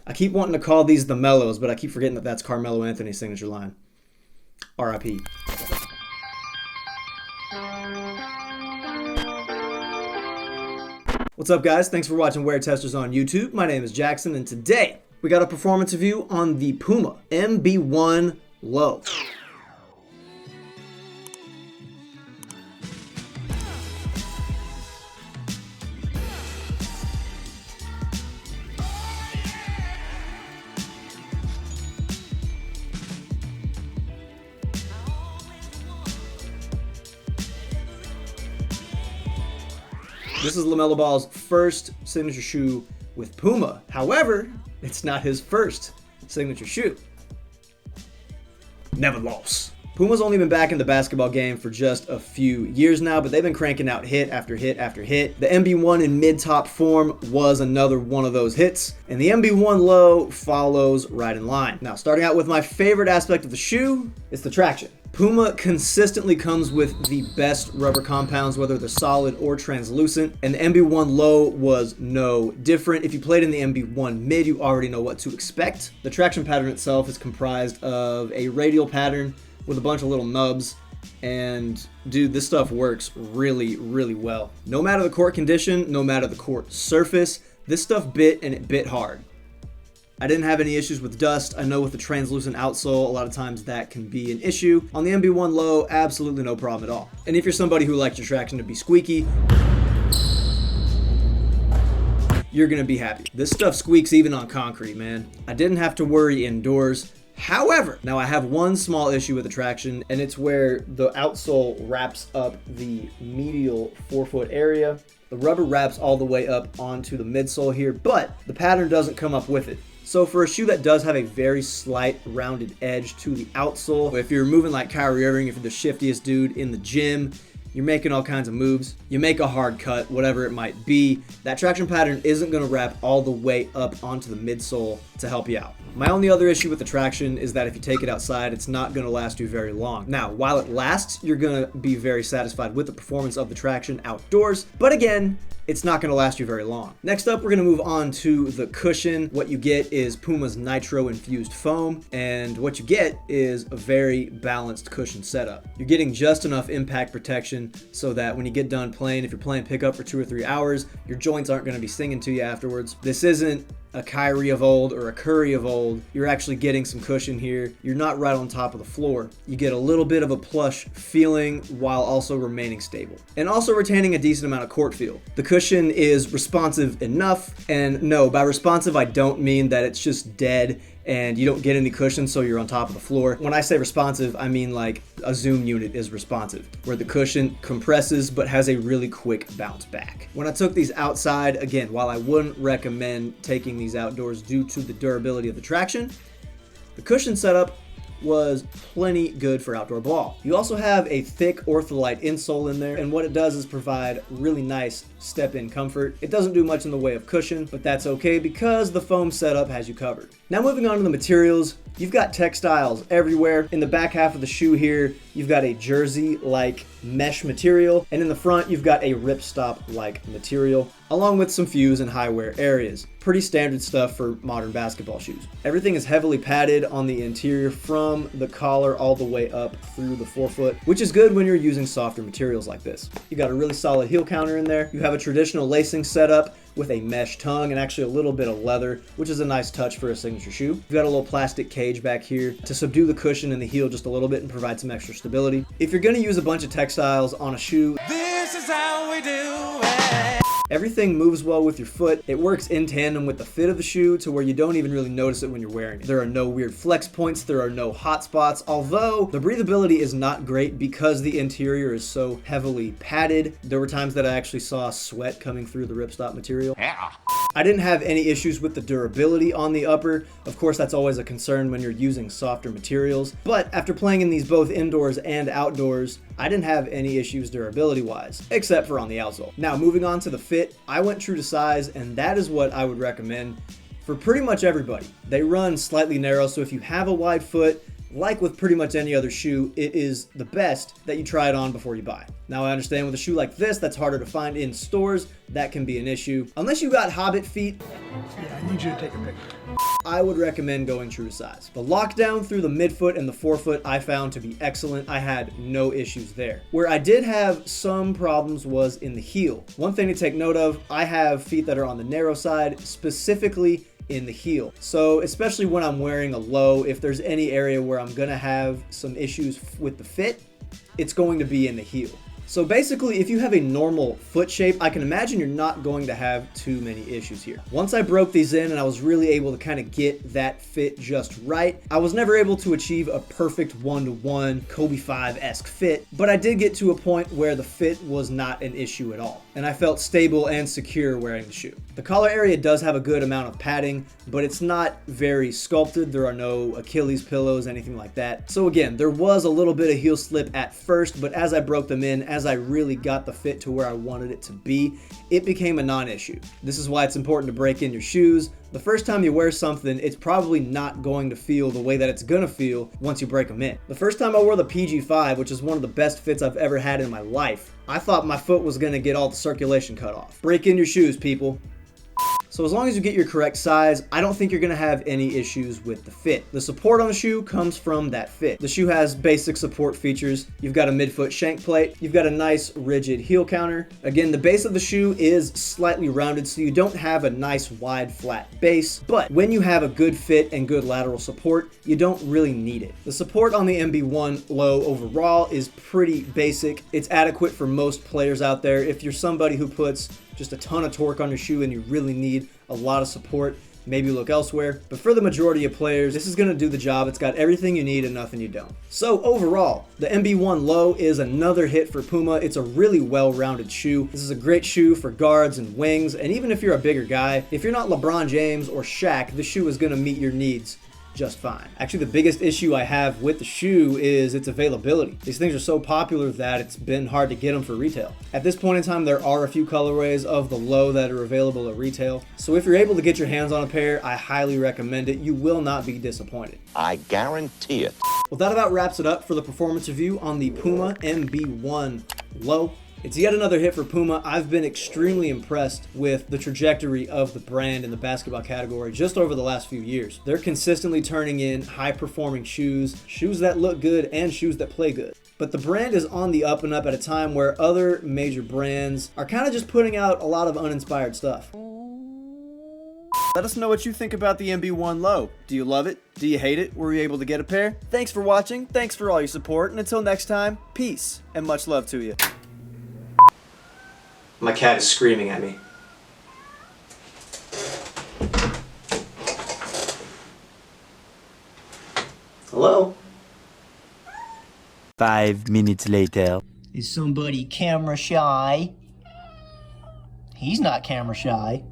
I keep wanting to call these the Mellows, but I keep forgetting that that's Carmelo Anthony's signature line. R.I.P. What's up, guys? Thanks for watching WearTesters on YouTube. My name is Jackson, and today we got a performance review on the PUMA MB.01 Low. This is LaMelo Ball's first signature shoe with PUMA. However, it's not his first signature shoe. Never lost. PUMA's only been back in the basketball game for just a few years now, but they've been cranking out hit after hit after hit. The MB.01 in mid-top form was another one of those hits, and the MB.01 Low follows right in line. Now, starting out with my favorite aspect of the shoe, it's the traction. PUMA consistently comes with the best rubber compounds, whether they're solid or translucent, and the MB.01 Low was no different. If you played in the MB.01 Mid, you already know what to expect. The traction pattern itself is comprised of a radial pattern with a bunch of little nubs, and dude, this stuff works really, really well. No matter the court condition, no matter the court surface, this stuff bit, and it bit hard. I didn't have any issues with dust. I know with the translucent outsole, a lot of times that can be an issue. On the MB.01 Low, absolutely no problem at all. And if you're somebody who likes your traction to be squeaky, you're gonna be happy. This stuff squeaks even on concrete, man. I didn't have to worry indoors. However, now I have one small issue with the traction, and it's where the outsole wraps up the medial forefoot area. The rubber wraps all the way up onto the midsole here, but the pattern doesn't come up with it. So for a shoe that does have a very slight rounded edge to the outsole, if you're moving like Kyrie Irving, if you're the shiftiest dude in the gym, you're making all kinds of moves, you make a hard cut, whatever it might be, that traction pattern isn't gonna wrap all the way up onto the midsole to help you out. My only other issue with the traction is that if you take it outside, it's not gonna last you very long. Now, while it lasts, you're gonna be very satisfied with the performance of the traction outdoors, but again, it's not gonna last you very long. Next up, we're gonna move on to the cushion. What you get is PUMA's nitro infused foam, and what you get is a very balanced cushion setup. You're getting just enough impact protection so that when you get done playing, if you're playing pickup for 2 or 3 hours, your joints aren't gonna be singing to you afterwards. This isn't a Kyrie of old or a Curry of old. You're actually getting some cushion here. You're not right on top of the floor. You get a little bit of a plush feeling while also remaining stable and also retaining a decent amount of court feel. The cushion is responsive enough, and no, by responsive I don't mean that it's just dead and you don't get any cushion so you're on top of the floor. When I say responsive, I mean like a zoom unit is responsive, where the cushion compresses but has a really quick bounce back. When I took these outside, again, while I wouldn't recommend taking these outdoors due to the durability of the traction, the cushion setup was plenty good for outdoor ball. You also have a thick ortholite insole in there, and what it does is provide really nice step-in comfort. It doesn't do much in the way of cushion, but that's okay because the foam setup has you covered. Now moving on to the materials, you've got textiles everywhere. In the back half of the shoe here, you've got a jersey-like mesh material, and in the front, you've got a ripstop-like material, along with some fuse and high wear areas. Pretty standard stuff for modern basketball shoes. Everything is heavily padded on the interior from the collar all the way up through the forefoot, which is good when you're using softer materials like this. You got a really solid heel counter in there. You have a traditional lacing setup with a mesh tongue and actually a little bit of leather, which is a nice touch for a signature shoe. You've got a little plastic cage back here to subdue the cushion and the heel just a little bit and provide some extra stability. If you're gonna use a bunch of textiles on a shoe, this is how we do it. Everything moves well with your foot. It works in tandem with the fit of the shoe to where you don't even really notice it when you're wearing it. There are no weird flex points, there are no hot spots, although the breathability is not great because the interior is so heavily padded. There were times that I actually saw sweat coming through the ripstop material. Yeah. I didn't have any issues with the durability on the upper. Of course, that's always a concern when you're using softer materials, but after playing in these both indoors and outdoors, I didn't have any issues durability-wise, except for on the outsole. Now, moving on to the fit, I went true to size, and that is what I would recommend for pretty much everybody. They run slightly narrow, so if you have a wide foot, like with pretty much any other shoe, it is the best that you try it on before you buy. Now I understand with a shoe like this that's harder to find in stores, that can be an issue. Unless you got hobbit feet. Yeah, I need you to take a picture. I would recommend going true to size. The lockdown through the midfoot and the forefoot I found to be excellent. I had no issues there. Where I did have some problems was in the heel. One thing to take note of, I have feet that are on the narrow side, specifically in the heel. So especially when I'm wearing a low, if there's any area where I'm gonna have some issues with the fit, it's going to be in the heel. So basically, if you have a normal foot shape, I can imagine you're not going to have too many issues here. Once I broke these in and I was really able to kind of get that fit just right, I was never able to achieve a perfect one-to-one Kobe 5-esque fit, but I did get to a point where the fit was not an issue at all, and I felt stable and secure wearing the shoe. The collar area does have a good amount of padding, but it's not very sculpted. There are no Achilles pillows, anything like that. So again, there was a little bit of heel slip at first, but as I broke them in, as I really got the fit to where I wanted it to be, it became a non-issue. This is why it's important to break in your shoes. The first time you wear something, it's probably not going to feel the way that it's gonna feel once you break them in. The first time I wore the PG5, which is one of the best fits I've ever had in my life, I thought my foot was gonna get all the circulation cut off. Break in your shoes, people. So as long as you get your correct size, I don't think you're gonna have any issues with the fit. The support on the shoe comes from that fit. The shoe has basic support features. You've got a midfoot shank plate. You've got a nice rigid heel counter. Again, the base of the shoe is slightly rounded, so you don't have a nice wide flat base, but when you have a good fit and good lateral support, you don't really need it. The support on the MB.01 low overall is pretty basic. It's adequate for most players out there. If you're somebody who puts just a ton of torque on your shoe and you really need a lot of support, maybe look elsewhere. But for the majority of players, this is gonna do the job. It's got everything you need and nothing you don't. So overall, the MB.01 Low is another hit for Puma. It's a really well-rounded shoe. This is a great shoe for guards and wings, and even if you're a bigger guy, if you're not LeBron James or Shaq, the shoe is gonna meet your needs just fine. Actually, the biggest issue I have with the shoe is its availability. These things are so popular that it's been hard to get them for retail. At this point in time, there are a few colorways of the low that are available at retail. So if you're able to get your hands on a pair, I highly recommend it. You will not be disappointed. I guarantee it. Well, that about wraps it up for the performance review on the PUMA MB.01 Low. It's yet another hit for Puma. I've been extremely impressed with the trajectory of the brand in the basketball category just over the last few years. They're consistently turning in high-performing shoes, shoes that look good and shoes that play good. But the brand is on the up and up at a time where other major brands are kind of just putting out a lot of uninspired stuff. Let us know what you think about the MB.01 Low. Do you love it? Do you hate it? Were you able to get a pair? Thanks for watching. Thanks for all your support. And until next time, peace and much love to you. My cat is screaming at me. Hello? 5 minutes later. Is somebody camera shy? He's not camera shy.